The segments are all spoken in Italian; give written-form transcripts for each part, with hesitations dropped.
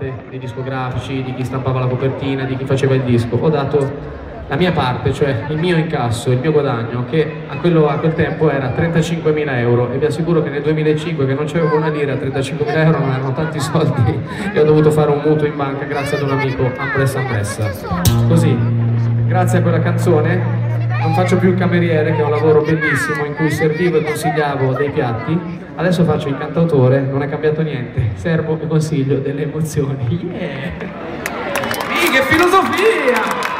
parte dei discografici, di chi stampava la copertina, di chi faceva il disco. Ho dato la mia parte, cioè il mio incasso, il mio guadagno, che a quel tempo era 35.000 euro, e vi assicuro che nel 2005, che non c'avevo una lira, 35.000 euro non erano tanti soldi, e ho dovuto fare un mutuo in banca grazie ad un amico, Ambressa Ambressa. Così, grazie a quella canzone, non faccio più il cameriere, che è un lavoro bellissimo in cui servivo e consigliavo dei piatti. Adesso faccio il cantautore, non è cambiato niente, servo e consiglio delle emozioni. Yeah! Che filosofia!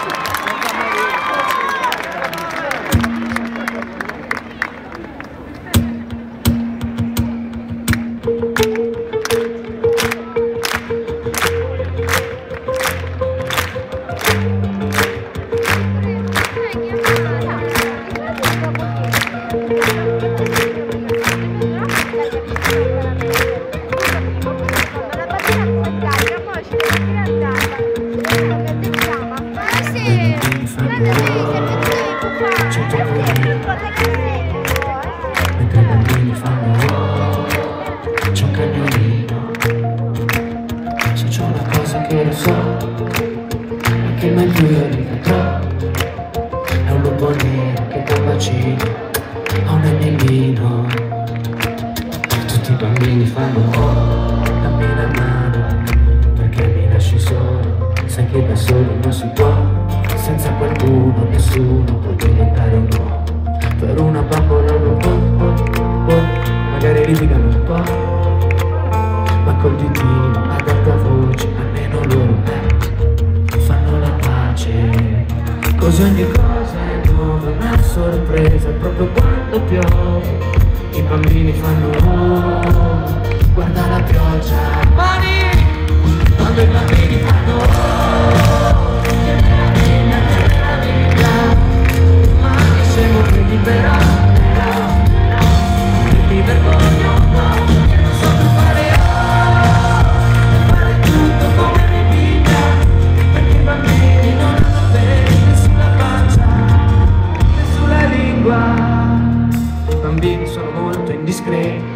Mentre i bambini fanno c'è un cagnolino. Se c'è una cosa che lo so, ma che meglio io rivedrò, è un lupo nero che dà bacino a un agnellino. Tutti i bambini fanno dammi la mano, perché mi lasci solo, sai che da solo non si può, senza qualcuno nessuno può diventare un uomo. Per una bambola un po', magari litigano un po', ma col ditino ad alta voce almeno loro fanno la pace. Così ogni cosa è nuova, una sorpresa, proprio quando piove i bambini fanno guarda la pioggia, mani, quando i bambini fanno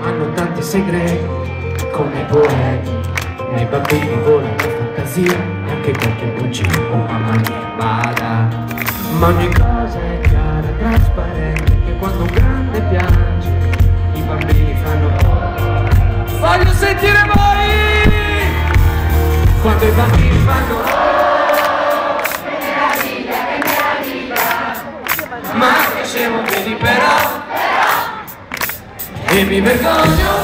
hanno tanti segreti come i poeti, nei bambini vola la fantasia e anche qualche bugia o mamma mia bada. Ma ogni cosa è chiara, trasparente, che quando un grande piange i bambini fanno voglio sentire voi quando i bambini fanno che meraviglia, ma che scemo vedi però e mi vergogno